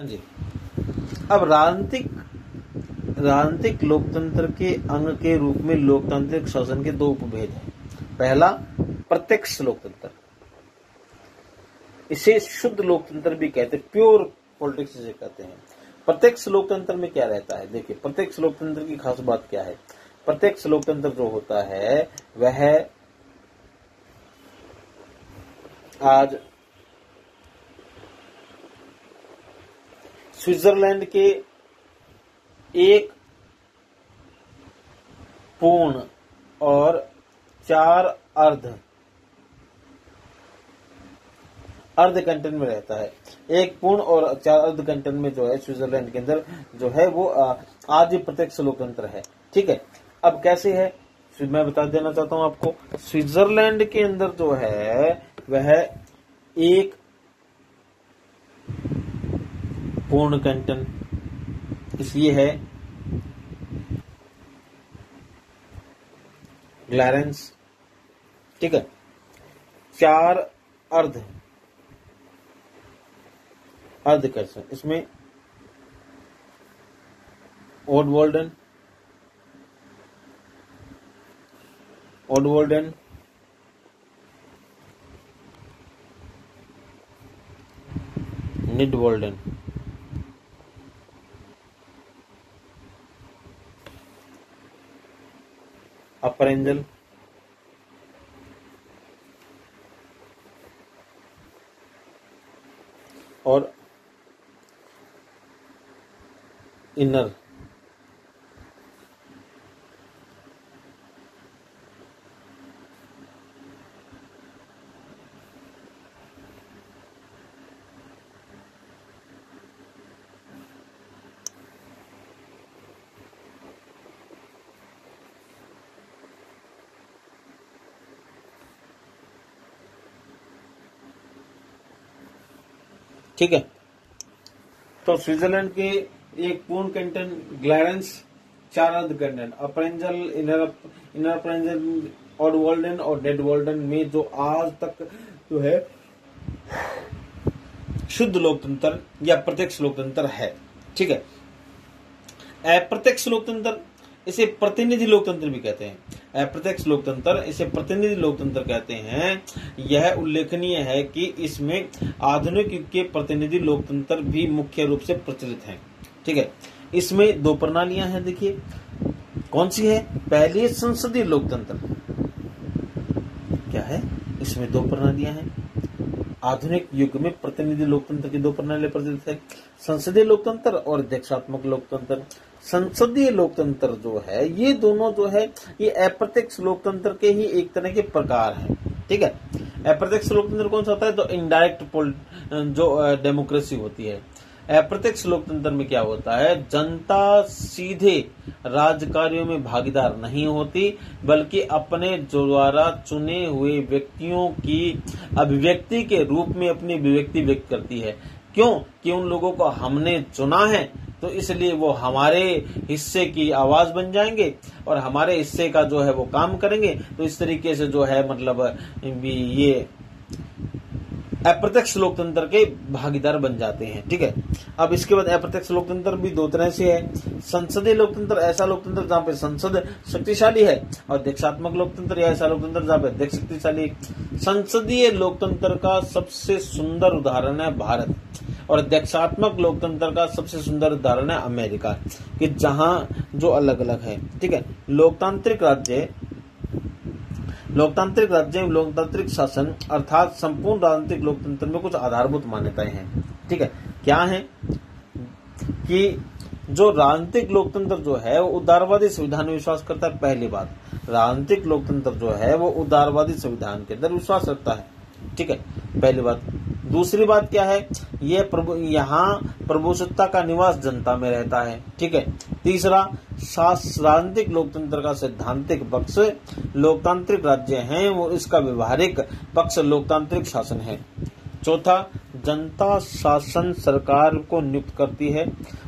हाँ जी। अब राजनीतिक लोकतंत्र के अंग के रूप में लोकतांत्रिक शासन के दो उपभेद हैं। पहला, प्रत्यक्ष लोकतंत्र, इसे शुद्ध लोकतंत्र भी कहते हैं, प्योर पॉलिटिक्स जिसे कहते हैं। प्रत्यक्ष लोकतंत्र में क्या रहता है, देखिए प्रत्यक्ष लोकतंत्र की खास बात क्या है। प्रत्यक्ष लोकतंत्र जो होता है वह आज स्विट्जरलैंड के एक पूर्ण और 4 अर्ध कंटन में रहता है। एक पूर्ण और 4 अर्ध कंटन में जो है स्विट्जरलैंड के अंदर जो है वो आज प्रत्यक्ष लोकतंत्र है। ठीक है, अब कैसे है मैं बता देना चाहता हूं आपको। स्विट्जरलैंड के अंदर जो है वह एक पूर्ण कैंटन इसलिए है ग्लैरेंस, ठीक है। 4 अर्ध कैंटन, इसमें ओडवोल्डन, निडवोल्डन, अपर एंजल, और इनर। ठीक है, तो स्विट्जरलैंड के एक पूर्ण कैंटन ग्लैरेंस, 4 अर्ध कैंटन, अपर एंजल, इनर अपर एंजल, ओडवोल्डन और नेडवोल्डन में जो आज तक जो है शुद्ध लोकतंत्र या प्रत्यक्ष लोकतंत्र है। ठीक है, अप्रत्यक्ष लोकतंत्र इसे प्रतिनिधि लोकतंत्र भी कहते हैं। अप्रत्यक्ष लोकतंत्र इसे प्रतिनिधि लोकतंत्र कहते हैं। यह उल्लेखनीय है कि इसमें आधुनिक युग के प्रतिनिधि लोकतंत्र भी मुख्य रूप से प्रचलित हैं। ठीक है, इसमें 2 प्रणालियां हैं। देखिए कौन सी है, पहली है संसदीय लोकतंत्र। क्या है, इसमें 2 प्रणालियां हैं। आधुनिक युग में प्रतिनिधि लोकतंत्र की 2 प्रणालियां प्रचलित है, संसदीय लोकतंत्र और अध्यक्षात्मक लोकतंत्र। संसदीय लोकतंत्र जो है ये दोनों जो है ये अप्रत्यक्ष लोकतंत्र के ही एक तरह के प्रकार हैं। ठीक है, अप्रत्यक्ष लोकतंत्र कौन सा होता है, तो इनडायरेक्ट जो डेमोक्रेसी होती है। अप्रत्यक्ष लोकतंत्र में क्या होता है, जनता सीधे राजकार्यों में भागीदार नहीं होती बल्कि अपने द्वारा चुने हुए व्यक्तियों की अभिव्यक्ति के रूप में अपनी अभिव्यक्ति व्यक्त करती है। क्यों कि उन लोगों को हमने चुना है तो इसलिए वो हमारे हिस्से की आवाज बन जाएंगे और हमारे हिस्से का जो है वो काम करेंगे। तो इस तरीके से जो है मतलब ये अप्रत्यक्ष लोकतंत्र के भागीदार बन जाते हैं। ठीक है, अब इसके बाद अप्रत्यक्ष लोकतंत्र भी 2 तरह से है। संसदीय लोकतंत्र ऐसा लोकतंत्र जहाँ पे संसद शक्तिशाली है, और अध्यक्षात्मक लोकतंत्र या ऐसा लोकतंत्र जहाँ पे अध्यक्ष शक्तिशाली है। संसदीय लोकतंत्र का सबसे सुंदर उदाहरण है भारत, और अध्यक्षात्मक लोकतंत्र का सबसे सुंदर उदाहरण है अमेरिका, कि जहां जो अलग अलग है। ठीक है, लोकतांत्रिक राज्य लोकतांत्रिक शासन अर्थात संपूर्ण राजनीतिक लोकतंत्र में कुछ आधारभूत मान्यताएं हैं। ठीक है, क्या है कि जो राजनीतिक लोकतंत्र जो है वो उदारवादी संविधान में विश्वास करता है। पहली बात, राजनीतिक लोकतंत्र जो है वो उदारवादी संविधान के अंदर विश्वास रखता है। ठीक है, पहली बात। दूसरी बात क्या है, ये यहाँ प्रभुसत्ता का निवास जनता में रहता है। ठीक है, तीसरा, राजनीतिक लोकतंत्र का सैद्धांतिक पक्ष लोकतांत्रिक राज्य हैं और इसका व्यवहारिक पक्ष लोकतांत्रिक शासन है। चौथा, जनता शासन सरकार को नियुक्त करती है,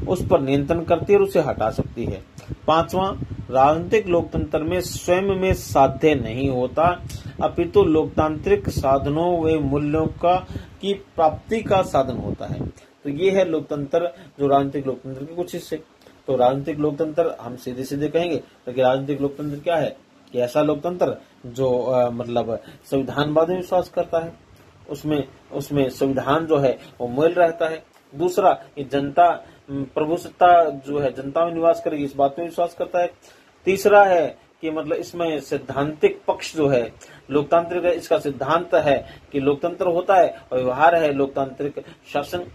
उस पर नियंत्रण करती है और उसे हटा सकती है। 5वां, राजनीतिक लोकतंत्र में स्वयं में साध्य नहीं होता अपितु लोकतांत्रिक साधनों व मूल्यों की प्राप्ति का साधन होता है। तो ये है लोकतंत्र, जो राजनीतिक लोकतंत्र के कुछ हिस्से। तो राजनीतिक लोकतंत्र हम सीधे सीधे कहेंगे तो कि राजनीतिक लोकतंत्र क्या है कि ऐसा लोकतंत्र जो मतलब संविधानवाद में विश्वास करता है, उसमें संविधान जो है वो मूल रहता है। दूसरा, ये जनता प्रभुसत्ता जो है जनता में निवास करेगी, इस बात में विश्वास करता है। तीसरा है कि मतलब इसमें सैद्धांतिक पक्ष जो है लोकतांत्रिक, इसका सिद्धांत है कि लोकतंत्र होता है और व्यवहार है लोकतांत्रिक शासन।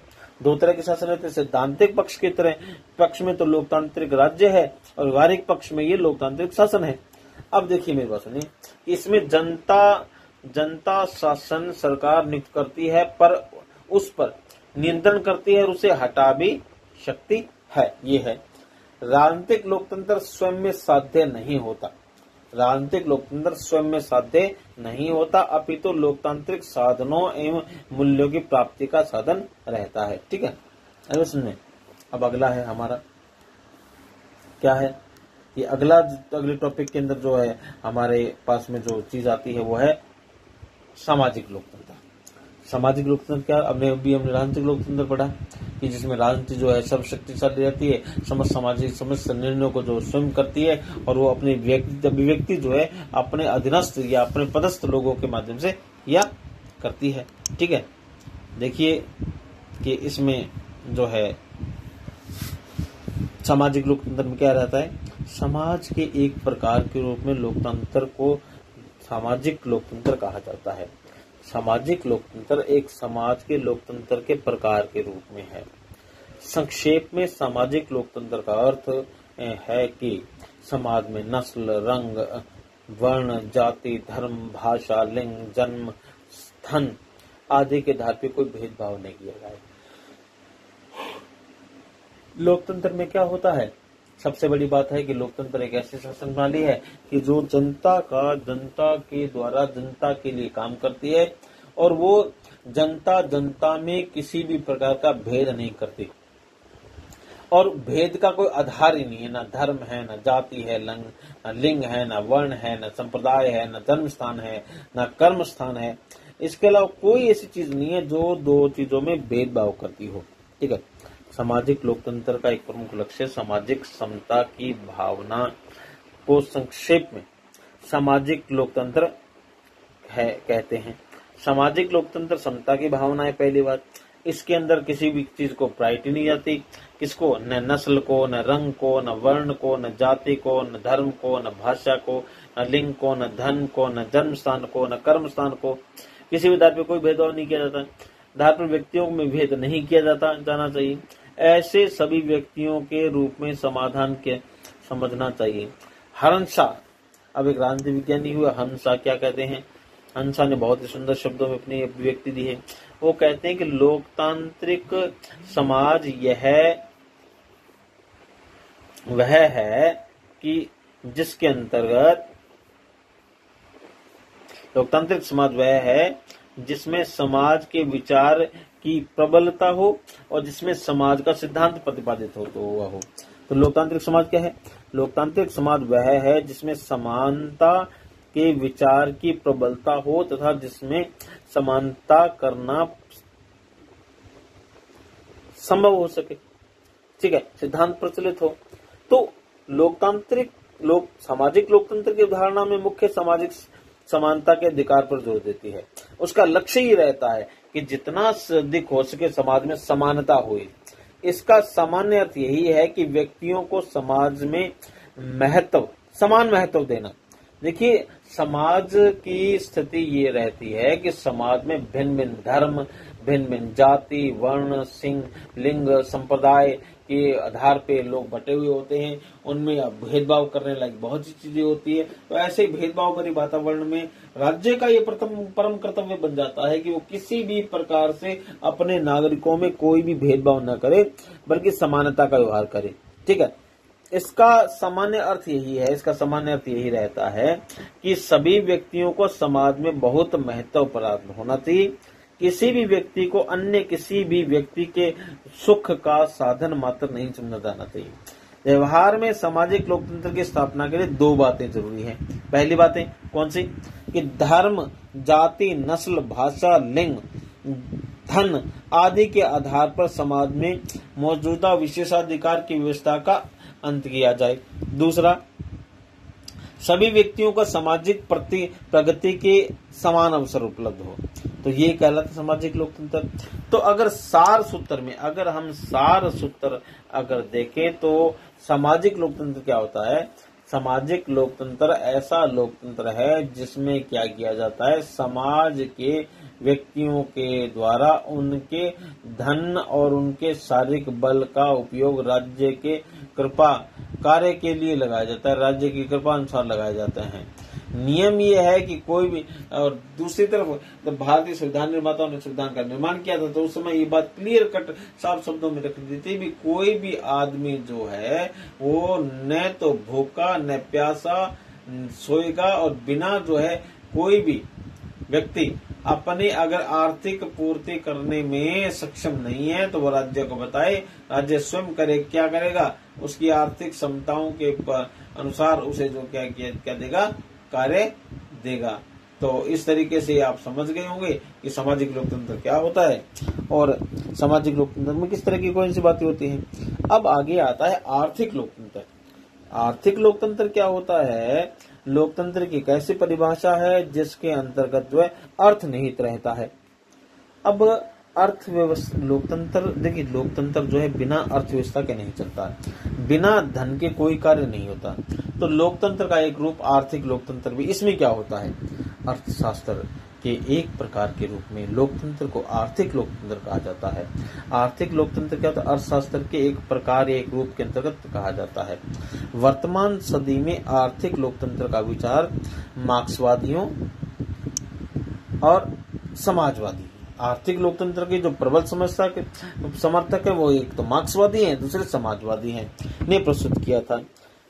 दो तरह के शासन रहते हैं, सैद्धांतिक पक्ष की तरह पक्ष में तो लोकतांत्रिक राज्य है और व्यवहारिक पक्ष में ये लोकतांत्रिक शासन है। अब देखिए मेरी बात सुनिए, इसमें जनता शासन सरकार नियुक्त करती है, पर उस पर नियंत्रण करती है और उसे हटा भी सकती है। ये है राजनीतिक लोकतंत्र स्वयं में साध्य नहीं होता। राजनीतिक लोकतंत्र स्वयं में साध्य नहीं होता, अपितु लोकतांत्रिक साधनों एवं मूल्यों की प्राप्ति का साधन रहता है। ठीक है, अरे सुनिए, अब अगला है हमारा क्या है, ये अगले टॉपिक के अंदर जो है हमारे पास में जो चीज आती है वो है सामाजिक लोकतंत्र। सामाजिक लोकतंत्र क्या, हमने राजनीतिक लोकतंत्र पढ़ा कि जिसमें राजनीति जो है सब शक्तिशाली रहती है, समस्त निर्णयों को जो स्वयं करती है और वो अपने अभिव्यक्ति जो है अपने अधीनस्थ या अपने पदस्थ लोगों के माध्यम से या करती है। ठीक है, देखिए कि इसमें जो है सामाजिक लोकतंत्र में क्या रहता है, समाज के एक प्रकार के रूप में लोकतंत्र को सामाजिक लोकतंत्र कहा जाता है। सामाजिक लोकतंत्र एक समाज के लोकतंत्र के प्रकार के रूप में है। संक्षेप में सामाजिक लोकतंत्र का अर्थ है कि समाज में नस्ल, रंग, वर्ण, जाति, धर्म, भाषा, लिंग, जन्म, धन आदि के आधार पर कोई भेदभाव नहीं किया जाए। लोकतंत्र में क्या होता है, सबसे बड़ी बात है कि लोकतंत्र एक ऐसी शासन प्रणाली है कि जो जनता के द्वारा जनता के लिए काम करती है और वो जनता में किसी भी प्रकार का भेद नहीं करती और भेद का कोई आधार ही नहीं है, ना धर्म है, ना जाति है, ना लिंग है, ना वर्ण है, ना संप्रदाय है, ना जन्म स्थान है, ना कर्म स्थान है। इसके अलावा कोई ऐसी चीज नहीं है जो दो चीजों में भेदभाव करती हो। ठीक है, सामाजिक लोकतंत्र का एक प्रमुख लक्ष्य सामाजिक समता की भावना को संक्षेप में सामाजिक लोकतंत्र है कहते हैं। सामाजिक लोकतंत्र समता की भावना है, पहली बात। इसके अंदर किसी भी चीज को प्रायोरिटी नहीं जाती, किसको, न नस्ल को, न रंग को, न वर्ण को, न जाति को, न धर्म को, न भाषा को, न लिंग को, न धन को, न जन्म स्थान को, न कर्म स्थान को, किसी भी आधार पर कोई भेदभाव नहीं किया जाता। आधार पर व्यक्तियों में भेद नहीं किया जाना चाहिए। ऐसे सभी व्यक्तियों के रूप में समाधान के समझना चाहिए। हंसा, अब एक राजनीति विज्ञानी हुआ, हंसा क्या कहते हैं, हंसा ने बहुत ही सुंदर शब्दों में अपनी अभिव्यक्ति दी है। वो कहते हैं कि लोकतांत्रिक समाज वह है कि जिसके अंतर्गत लोकतांत्रिक समाज वह है जिसमें समाज के विचार की प्रबलता हो और जिसमें समाज का सिद्धांत प्रतिपादित हो तो वह हो। तो लोकतांत्रिक समाज क्या है, लोकतांत्रिक समाज वह है जिसमें समानता के विचार की प्रबलता हो तथा जिसमें समानता करना संभव हो सके। ठीक है, सिद्धांत प्रचलित हो। तो सामाजिक लोकतंत्र की धारणा में मुख्य सामाजिक समानता के अधिकार पर जोर देती है। उसका लक्ष्य ही रहता है कि जितना अधिक हो सके समाज में समानता हो। इसका सामान्य अर्थ यही है कि व्यक्तियों को समाज में समान महत्व देना। देखिए, समाज की स्थिति ये रहती है कि समाज में भिन्न भिन्न धर्म, भिन्न भिन्न जाति, वर्ण, लिंग, संप्रदाय के आधार पे लोग बटे हुए होते हैं। उनमें भेदभाव करने लायक बहुत सी चीजें होती है। तो ऐसे भेदभाव भरे वातावरण में राज्य का ये परम कर्तव्य बन जाता है कि वो किसी भी प्रकार से अपने नागरिकों में कोई भी भेदभाव न करे, बल्कि समानता का व्यवहार करे। ठीक है, इसका सामान्य अर्थ यही रहता है कि सभी व्यक्तियों को समाज में बहुत महत्व प्राप्त होना चाहिए। किसी भी व्यक्ति को अन्य किसी भी व्यक्ति के सुख का साधन मात्र नहीं समझा जाना चाहिए। व्यवहार में सामाजिक लोकतंत्र की स्थापना के लिए दो बातें जरूरी हैं। पहली बातें कौन सी, कि धर्म, जाति, नस्ल, भाषा, लिंग, धन आदि के आधार पर समाज में मौजूदा विशेषाधिकार की व्यवस्था का अंत किया जाए। दूसरा, सभी व्यक्तियों को सामाजिक प्रगति के समान अवसर उपलब्ध हो। तो ये कहलाता सामाजिक लोकतंत्र। तो अगर सार सूत्र में अगर हम सार सूत्र अगर देखें तो सामाजिक लोकतंत्र क्या होता है? सामाजिक लोकतंत्र ऐसा लोकतंत्र है जिसमें क्या किया जाता है, समाज के व्यक्तियों के द्वारा उनके धन और उनके शारीरिक बल का उपयोग राज्य के कृपा कार्य के लिए लगाया जाता है, राज्य की कृपा अनुसार लगाए जाते हैं। नियम ये है कि कोई भी, और दूसरी तरफ जब भारतीय संविधान निर्माताओं ने संविधान का निर्माण किया था तो उस समय ये बात क्लियर कट साफ शब्दों में रख दी थी भी कोई भी आदमी जो है वो न तो भूखा न प्यासा सोएगा, और बिना जो है कोई भी व्यक्ति अपने अगर आर्थिक पूर्ति करने में सक्षम नहीं है तो वो राज्य को बताए, राज्य स्वयं करे, क्या करेगा, उसकी आर्थिक क्षमताओं के अनुसार उसे जो क्या देगा, कार्य देगा। तो इस तरीके से आप समझ गए होंगे कि सामाजिक लोकतंत्र क्या होता है और सामाजिक लोकतंत्र में किस तरह की कौन सी बातें होती हैं। अब आगे आता है आर्थिक लोकतंत्र। आर्थिक लोकतंत्र क्या होता है? लोकतंत्र की कैसी परिभाषा है जिसके अंतर्गत जो है अर्थ निहित रहता है। अब अर्थव्यवस्था लोकतंत्र, देखिए लोकतंत्र जो है बिना अर्थव्यवस्था के नहीं चलता, बिना धन के कोई कार्य नहीं होता। तो लोकतंत्र का एक रूप आर्थिक लोकतंत्र भी। इसमें क्या होता है? अर्थशास्त्र के एक प्रकार के रूप में लोकतंत्र को आर्थिक लोकतंत्र कहा जाता है। आर्थिक लोकतंत्र क्या होता है? अर्थशास्त्र के एक प्रकार एक रूप के अंतर्गत कहा जाता है। वर्तमान सदी में आर्थिक लोकतंत्र का विचार मार्क्सवादियों और समाजवादी, आर्थिक लोकतंत्र के जो प्रबल समर्थक है वो एक तो मार्क्सवादी हैं, दूसरे समाजवादी हैं, ने प्रस्तुत किया था।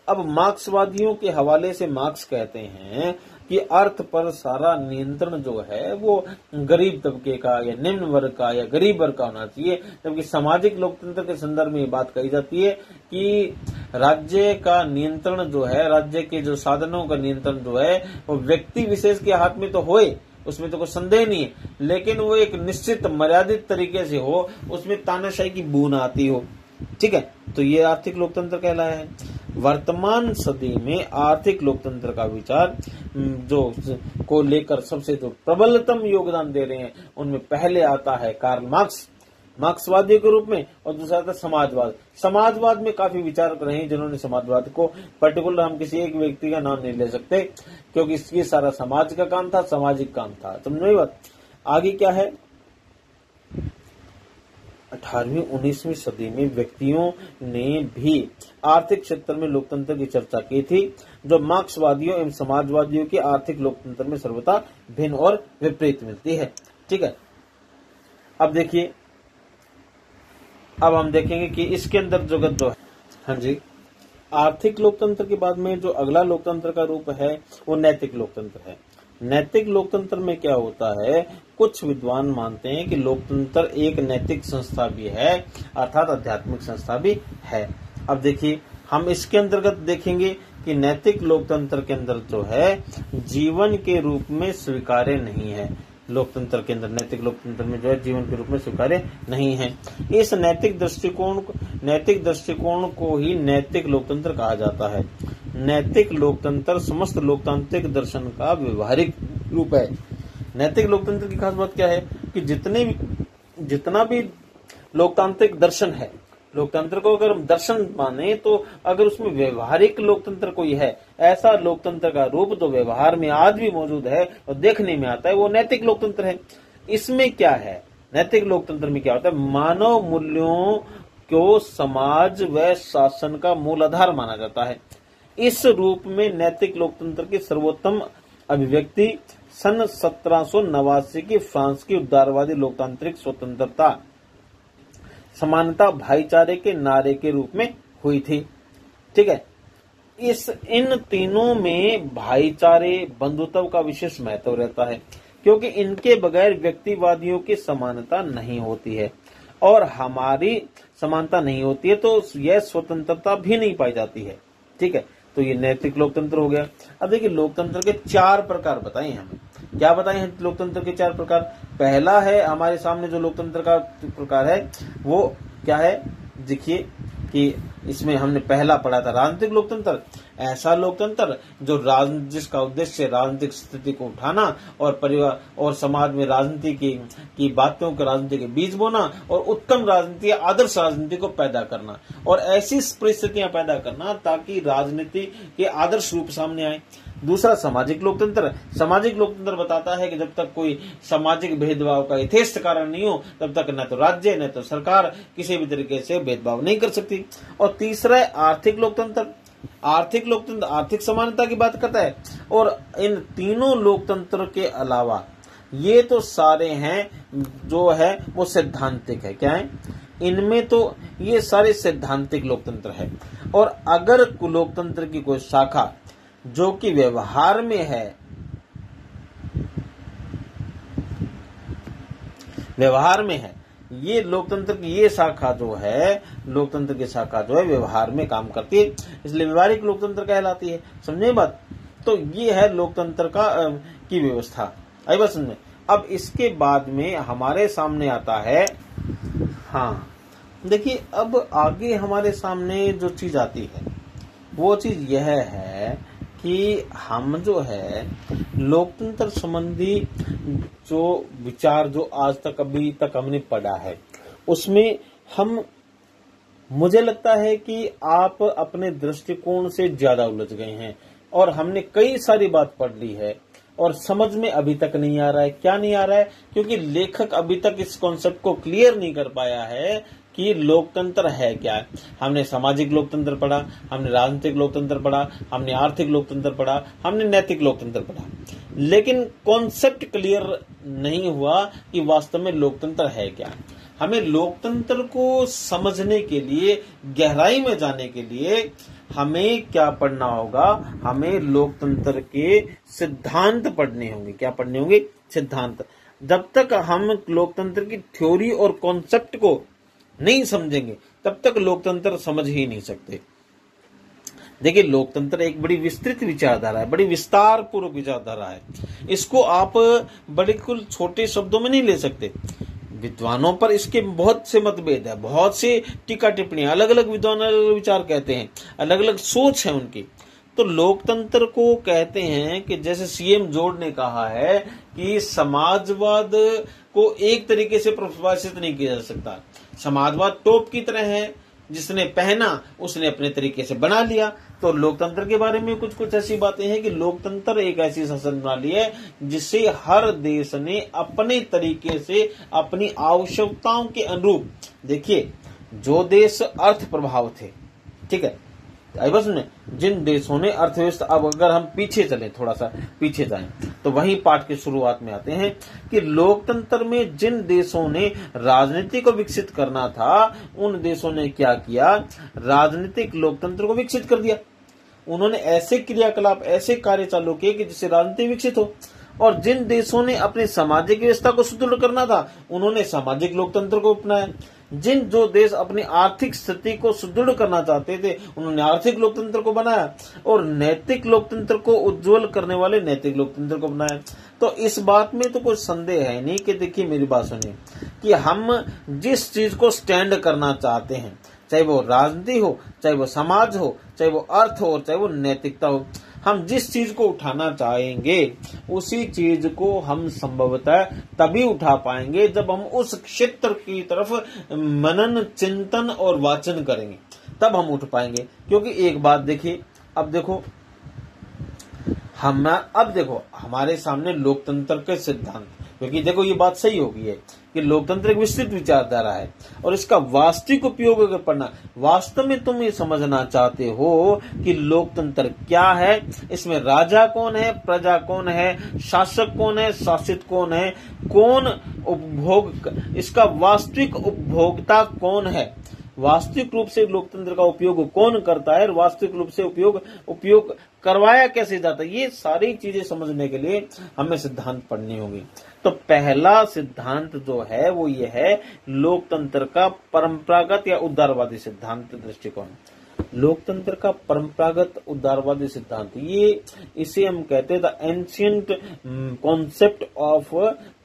अब मार्क्सवादियों के हवाले से मार्क्स कहते हैं कि अर्थ पर सारा नियंत्रण जो है वो गरीब तबके का या निम्न वर्ग का या गरीब वर्ग का होना चाहिए, जबकि सामाजिक लोकतंत्र के संदर्भ में ये बात कही जाती है कि राज्य का नियंत्रण जो है, राज्य के जो साधनों का नियंत्रण जो है वो व्यक्ति विशेष के हाथ में तो होए, उसमें तो कोई संदेह नहीं है, लेकिन वो एक निश्चित मर्यादित तरीके से हो, उसमें तानाशाही की बू ना आती हो। ठीक है, तो ये आर्थिक लोकतंत्र कहलाया है। वर्तमान सदी में आर्थिक लोकतंत्र का विचार जो को लेकर सबसे जो प्रबलतम योगदान दे रहे हैं उनमें पहले आता है कार्ल मार्क्स, मार्क्सवादी के रूप में, और दूसरा था समाजवाद। समाजवाद में काफी विचारक रहे जिन्होंने समाजवाद को, पर्टिकुलर हम किसी एक व्यक्ति का नाम नहीं ले सकते क्योंकि इसकी सारा समाज का काम था, सामाजिक काम था। समझ में बात। आगे क्या है? 18वीं 19वीं सदी में व्यक्तियों ने भी आर्थिक क्षेत्र में लोकतंत्र की चर्चा की थी, जो मार्क्सवादियों एवं समाजवादियों की आर्थिक लोकतंत्र में सर्वथा भिन्न और विपरीत मिलती है। ठीक है, अब देखिए, अब हम देखेंगे कि इसके अंदर जगत जो है, हाँ जी, आर्थिक लोकतंत्र के बाद में जो अगला लोकतंत्र का रूप है वो नैतिक लोकतंत्र है। नैतिक लोकतंत्र में क्या होता है? कुछ विद्वान मानते हैं कि लोकतंत्र एक नैतिक संस्था भी है, अर्थात आध्यात्मिक संस्था भी है। अब देखिए, हम इसके अंतर्गत देखेंगे कि नैतिक लोकतंत्र के अंदर जो है जीवन के रूप में स्वीकार्य नहीं है। लोकतंत्र के अंदर, नैतिक लोकतंत्र में जो है जीवन के रूप में स्वीकार्य नहीं है। इस नैतिक दृष्टिकोण को ही नैतिक लोकतंत्र कहा जाता है। नैतिक लोकतंत्र समस्त लोकतांत्रिक दर्शन का व्यवहारिक रूप है। नैतिक लोकतंत्र की खास बात क्या है कि जितना भी लोकतांत्रिक दर्शन है, लोकतंत्र को अगर हम दर्शन माने तो अगर उसमें व्यवहारिक लोकतंत्र कोई है, ऐसा लोकतंत्र का रूप जो व्यवहार में आज भी मौजूद है और देखने में आता है, वो नैतिक लोकतंत्र है। इसमें क्या है? नैतिक लोकतंत्र में क्या होता है? मानव मूल्यों को समाज व शासन का मूल आधार माना जाता है। इस रूप में नैतिक लोकतंत्र की सर्वोत्तम अभिव्यक्ति सन 1789 की फ्रांस की उदारवादी लोकतांत्रिक स्वतंत्रता, समानता, भाईचारे के नारे के रूप में हुई थी। ठीक है, इन तीनों में भाईचारे, बंधुत्व का विशेष महत्व रहता है, क्योंकि इनके बगैर व्यक्तिवादियों की समानता नहीं होती है और हमारी समानता नहीं होती है तो यह स्वतंत्रता भी नहीं पाई जाती है। ठीक है, तो ये नैतिक लोकतंत्र हो गया। अब देखिए, लोकतंत्र के 4 प्रकार बताए हमें। क्या बताए हैं लोकतंत्र के 4 प्रकार? पहला है हमारे सामने जो लोकतंत्र का प्रकार है वो क्या है, देखिए कि इसमें हमने पहला पढ़ा था राजनीतिक लोकतंत्र। ऐसा लोकतंत्र जो जिसका उद्देश्य राजनीतिक स्थिति को उठाना और परिवार और समाज में राजनीति की बातों को राजनीति के बीज बोना और उत्तम राजनीति आदर्श राजनीति को पैदा करना और ऐसी परिस्थितियां पैदा करना ताकि राजनीति के आदर्श रूप सामने आए। दूसरा सामाजिक लोकतंत्र। सामाजिक लोकतंत्र बताता है कि जब तक कोई सामाजिक भेदभाव का यथेष्ट कारण नहीं हो तब तक न तो राज्य न तो सरकार किसी भी तरीके से भेदभाव नहीं कर सकती। और तीसरा है आर्थिक लोकतंत्र। आर्थिक लोकतंत्र आर्थिक समानता की बात करता है। और इन तीनों लोकतंत्र के अलावा ये तो सारे हैं जो है वो सैद्धांतिक है। क्या है? इनमें तो ये सारे सैद्धांतिक लोकतंत्र है। और अगर लोकतंत्र की कोई शाखा जो कि व्यवहार में है, ये लोकतंत्र की ये शाखा जो है, लोकतंत्र की शाखा जो है व्यवहार में काम करती है, इसलिए व्यवहारिक लोकतंत्र कहलाती है। समझे बात? तो ये है लोकतंत्र की व्यवस्था। आई बात समझ में? अब इसके बाद में हमारे सामने आता है, हाँ देखिए अब आगे हमारे सामने जो चीज आती है वो चीज यह है कि हम जो है लोकतंत्र संबंधी जो विचार जो आज तक अभी तक हमने पढ़ा है उसमें मुझे लगता है कि आप अपने दृष्टिकोण से ज्यादा उलझ गए हैं और हमने कई सारी बात पढ़ ली है और समझ में अभी तक नहीं आ रहा है। क्या नहीं आ रहा है? क्योंकि लेखक अभी तक इस कॉन्सेप्ट को क्लियर नहीं कर पाया है कि लोकतंत्र है क्या है। हमने सामाजिक लोकतंत्र पढ़ा, हमने राजनीतिक लोकतंत्र पढ़ा, हमने आर्थिक लोकतंत्र पढ़ा, हमने नैतिक लोकतंत्र पढ़ा, लेकिन कॉन्सेप्ट क्लियर नहीं हुआ कि वास्तव में लोकतंत्र है क्या। हमें लोकतंत्र को समझने के लिए, गहराई में जाने के लिए हमें क्या पढ़ना होगा? हमें लोकतंत्र के सिद्धांत पढ़ने होंगे। क्या पढ़ने होंगे? सिद्धांत। जब तक हम लोकतंत्र की थ्योरी और कॉन्सेप्ट को नहीं समझेंगे तब तक लोकतंत्र समझ ही नहीं सकते। देखिए लोकतंत्र एक बड़ी विस्तृत विचारधारा है, बड़ी विस्तार पूर्वक विचारधारा है। इसको आप बड़े कुल छोटे शब्दों में नहीं ले सकते। विद्वानों पर इसके बहुत से मतभेद है, बहुत से टीका टिप्पणियां, अलग अलग विद्वान अलग अलग विचार कहते हैं, अलग अलग सोच है उनकी। तो लोकतंत्र को कहते हैं कि जैसे सीएम जोड़ ने कहा है कि समाजवाद को एक तरीके से परिभाषित नहीं किया जा सकता। समाजवाद टोप की तरह है, जिसने पहना उसने अपने तरीके से बना लिया। तो लोकतंत्र के बारे में कुछ कुछ ऐसी बातें हैं कि लोकतंत्र एक ऐसी शासन प्रणाली है जिसे हर देश ने अपने तरीके से अपनी आवश्यकताओं के अनुरूप, देखिए जो देश अर्थ प्रभाव थे, ठीक है, आई बस में जिन देशों ने अर्थव्यवस्था, अब अगर हम पीछे चलें, थोड़ा सा पीछे जाएं तो वही पाठ की शुरुआत में आते हैं कि लोकतंत्र में जिन देशों ने राजनीति को विकसित करना था उन देशों ने क्या किया? राजनीतिक लोकतंत्र को विकसित कर दिया। उन्होंने ऐसे क्रियाकलाप, ऐसे कार्य चालू किए कि जिससे राजनीति विकसित हो। और जिन देशों ने अपनी सामाजिक व्यवस्था को सुदृढ़ करना था उन्होंने सामाजिक लोकतंत्र को अपनाया। जो देश अपनी आर्थिक स्थिति को सुदृढ़ करना चाहते थे उन्होंने आर्थिक लोकतंत्र को बनाया और नैतिक लोकतंत्र को उज्जवल करने वाले नैतिक लोकतंत्र को बनाया। तो इस बात में तो कोई संदेह है नहीं कि देखिए मेरी बात सुनिए कि हम जिस चीज को स्टैंड करना चाहते हैं, चाहे वो राजनीति हो, चाहे वो समाज हो, चाहे वो अर्थ हो, चाहे वो नैतिकता हो, हम जिस चीज को उठाना चाहेंगे उसी चीज को हम संभवतः तभी उठा पाएंगे जब हम उस क्षेत्र की तरफ मनन, चिंतन और वाचन करेंगे, तब हम उठ पाएंगे। क्योंकि एक बात देखिए, अब देखो हमारे सामने लोकतंत्र के सिद्धांत, क्योंकि देखो ये बात सही होगी है कि लोकतंत्र एक विस्तृत विचारधारा है और इसका वास्तविक उपयोग अगर पढ़ना, वास्तव में तुम ये समझना चाहते हो कि लोकतंत्र क्या है, इसमें राजा कौन है, प्रजा कौन है, शासक कौन है, शासित कौन है, कौन उपभोग, इसका वास्तविक उपभोक्ता कौन है, वास्तविक रूप से लोकतंत्र का उपयोग कौन करता है और वास्तविक रूप से उपयोग करवाया कैसे जाता है, ये सारी चीजें समझने के लिए हमें सिद्धांत पढ़नी होगी। तो पहला सिद्धांत जो है वो ये है लोकतंत्र का परंपरागत या उदारवादी सिद्धांत दृष्टिकोण। लोकतंत्र का परंपरागत उदारवादी सिद्धांत, ये इसे हम कहते हैं the ancient concept of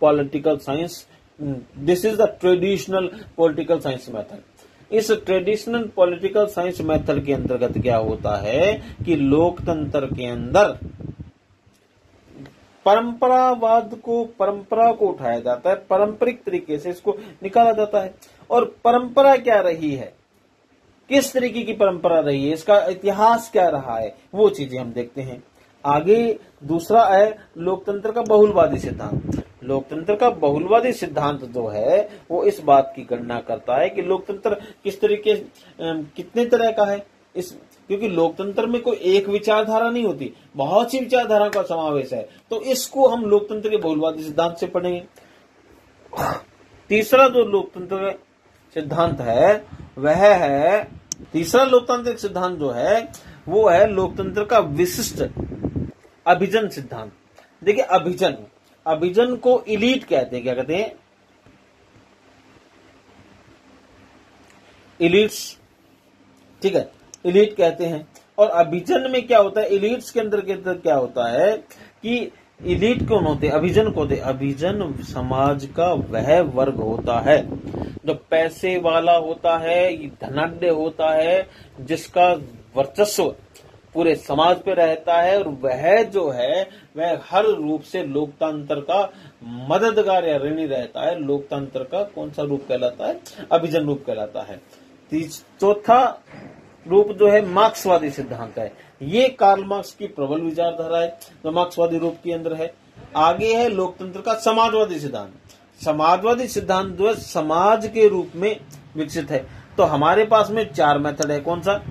political science. This is the traditional political science method. इस ट्रेडिशनल पॉलिटिकल साइंस मेथड के अंतर्गत क्या होता है कि लोकतंत्र के अंदर परंपरा को उठाया जाता है, पारंपरिक तरीके से इसको निकाला जाता है। और परंपरा क्या रही है, किस तरीके की परंपरा रही है, इसका इतिहास क्या रहा है, वो चीजें हम देखते हैं। आगे दूसरा है लोकतंत्र का बहुलवादी सिद्धांत। लोकतंत्र का बहुलवादी सिद्धांत जो है वो इस बात की गणना करता है कि लोकतंत्र किस तरीके कितने तरह का है। क्योंकि लोकतंत्र में कोई एक विचारधारा नहीं होती, बहुत सी विचारधारा का समावेश है, तो इसको हम लोकतंत्र के बहुलवादी सिद्धांत से पढ़ेंगे। तीसरा जो लोकतंत्र सिद्धांत है वह है, तीसरा लोकतांत्रिक सिद्धांत जो है वो है लोकतंत्र का विशिष्ट अभिजन सिद्धांत। देखिए अभिजन को इलीट कहते हैं, क्या कहते हैं, इलीट्स, ठीक है, इलीट कहते हैं। और अभिजन में क्या होता है, इलीट्स के अंदर क्या होता है कि इलीट कौन होते हैं, अभिजन को होते, अभिजन समाज का वह वर्ग होता है जो पैसे वाला होता है, धनाढ्य होता है, जिसका वर्चस्व पूरे समाज पे रहता है, और वह जो है वह हर रूप से लोकतंत्र का मददगार या ऋणी रहता है। लोकतंत्र का कौन सा रूप कहलाता है, अभिजन रूप कहलाता है। चौथा रूप जो है मार्क्सवादी सिद्धांत है। ये कार्ल मार्क्स की प्रबल विचारधारा है जो मार्क्सवादी रूप के अंदर है। आगे है लोकतंत्र का समाजवादी सिद्धांत। समाजवादी सिद्धांत जो है समाज के रूप में विकसित है। तो हमारे पास में 4 मेथड है, कौन सा,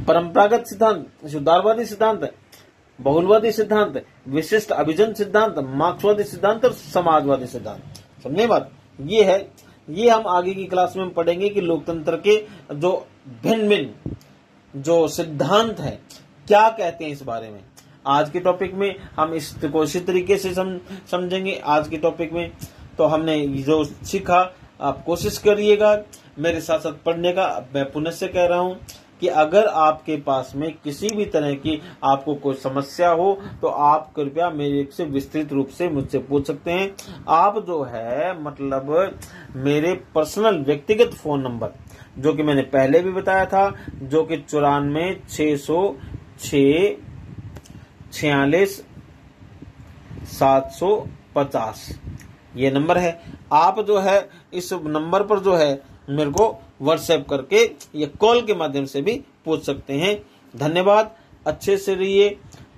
परंपरागत सिद्धांत, उदारवादी सिद्धांत, बहुलवादी सिद्धांत, विशिष्ट अभिजन सिद्धांत, मार्क्सवादी सिद्धांत और समाजवादी सिद्धांत। समझे बात, ये है। ये हम आगे की क्लास में पढ़ेंगे कि लोकतंत्र के जो भिन्न भिन्न जो सिद्धांत है क्या कहते हैं इस बारे में। आज के टॉपिक में हम इसको इसी तरीके से समझेंगे। आज के टॉपिक में तो हमने जो सीखा, आप कोशिश करिएगा मेरे साथ साथ पढ़ने का। मैं पुनः से कह रहा हूं कि अगर आपके पास में किसी भी तरह की आपको कोई समस्या हो तो आप कृपया मेरे से विस्तृत रूप से मुझसे पूछ सकते हैं। आप जो है मतलब मेरे पर्सनल व्यक्तिगत फोन नंबर जो कि मैंने पहले भी बताया था, जो कि 94 646 750 ये नंबर है। आप जो है इस नंबर पर जो है मेरे को व्हाट्सएप करके या कॉल के माध्यम से भी पूछ सकते हैं। धन्यवाद। अच्छे से रहिए,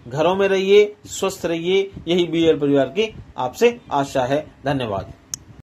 घरों में रहिए, स्वस्थ रहिए, यही बीएल परिवार की आपसे आशा है। धन्यवाद।